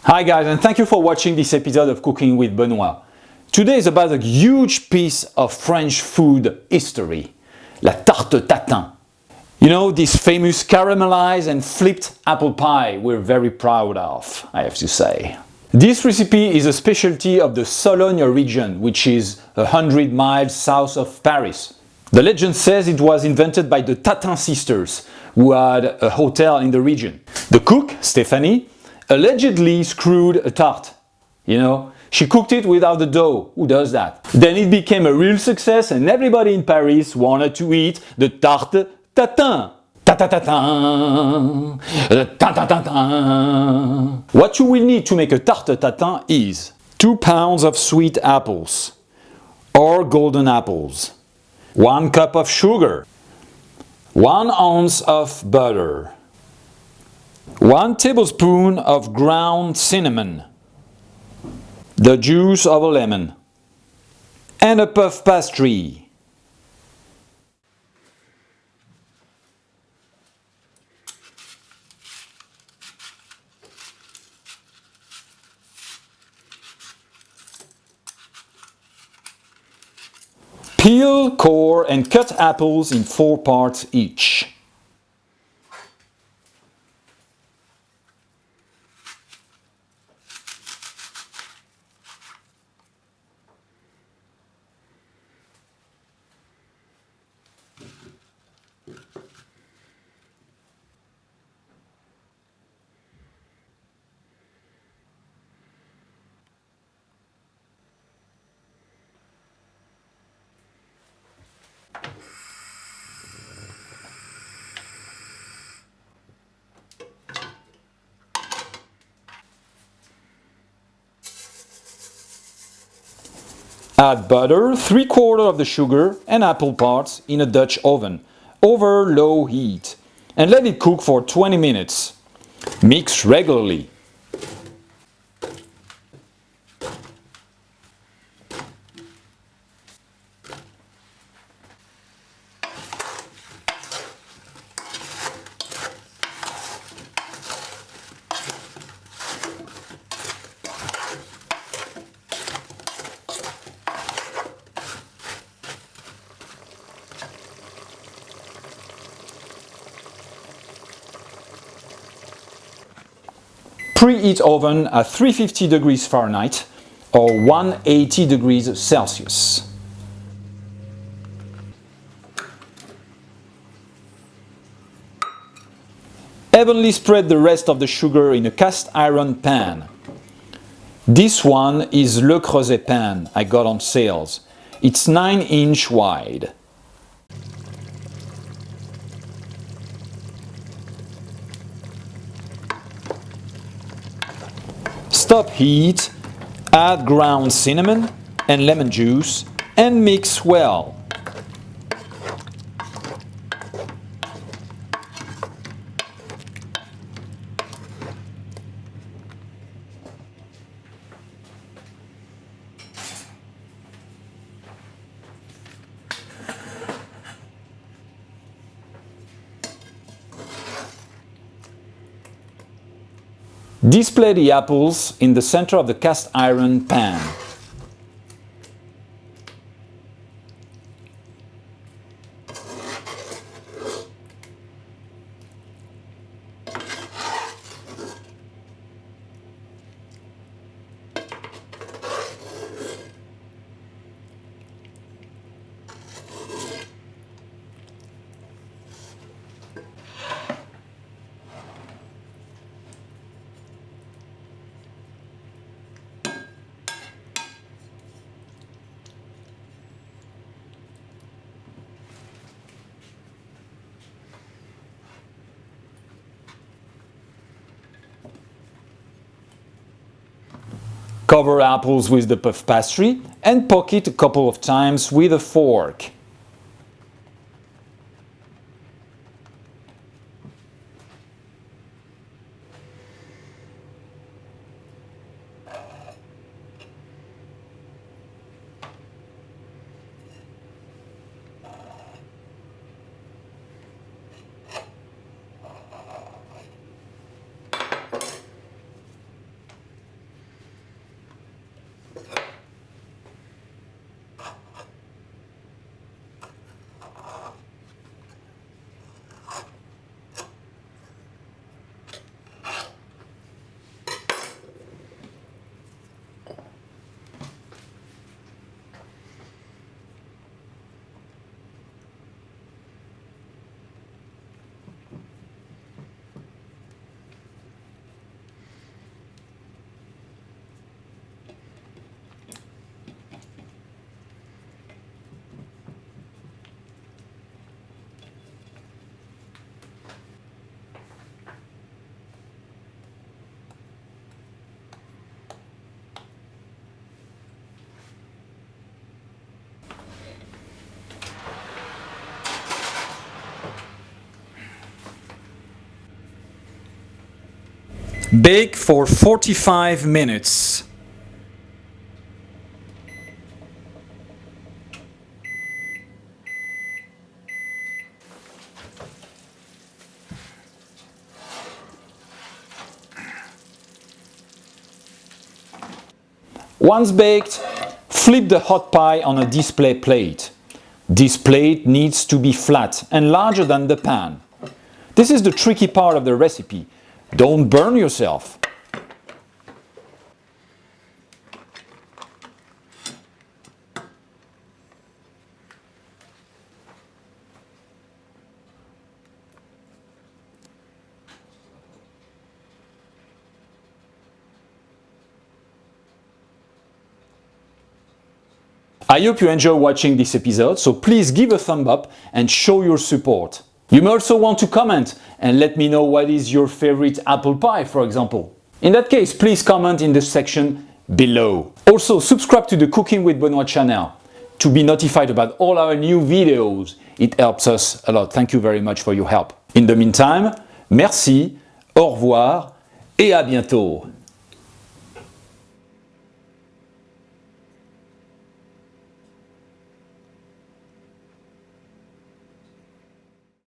Hi guys, and thank you for watching this episode of Cooking with Benoit. Today is about a huge piece of French food history, la Tarte Tatin. You know, this famous caramelized and flipped apple pie we're very proud of, I have to say. This recipe is a specialty of the Sologne region, which is 100 miles south of Paris. The legend says it was invented by the Tatin sisters, who had a hotel in the region. The cook, Stéphanie, allegedly screwed a tart. You know, she cooked it without the dough. Who does that? Then it became a real success and everybody in Paris wanted to eat the Tarte Tatin. Tarte Tatin. Tarte Tatin. What you will need to make a Tarte Tatin is 2 pounds of sweet apples or golden apples, 1 cup of sugar, 1 ounce of butter, 1 tablespoon of ground cinnamon, the juice of a lemon, and a puff pastry. Peel, core, and cut apples in 4 parts each. Add butter, 3/4 of the sugar and apple parts in a Dutch oven over low heat and let it cook for 20 minutes. Mix regularly. Preheat oven at 350 degrees Fahrenheit or 180 degrees Celsius. Evenly spread the rest of the sugar in a cast iron pan. This one is Le Creuset pan I got on sales. It's 9-inch wide. Stop heat, add ground cinnamon and lemon juice and mix well. Display the apples in the center of the cast iron pan. Cover apples with the puff pastry and poke it a couple of times with a fork. Bake for 45 minutes. Once baked, flip the hot pie on a display plate. This plate needs to be flat and larger than the pan. This is the tricky part of the recipe. Don't burn yourself. I hope you enjoy watching this episode, so please give a thumb up and show your support. You may also want to comment and let me know what is your favorite apple pie, for example. In that case, please comment in the section below. Also, subscribe to the Cooking with Benoit channel to be notified about all our new videos. It helps us a lot. Thank you very much for your help. In the meantime, merci, au revoir et à bientôt.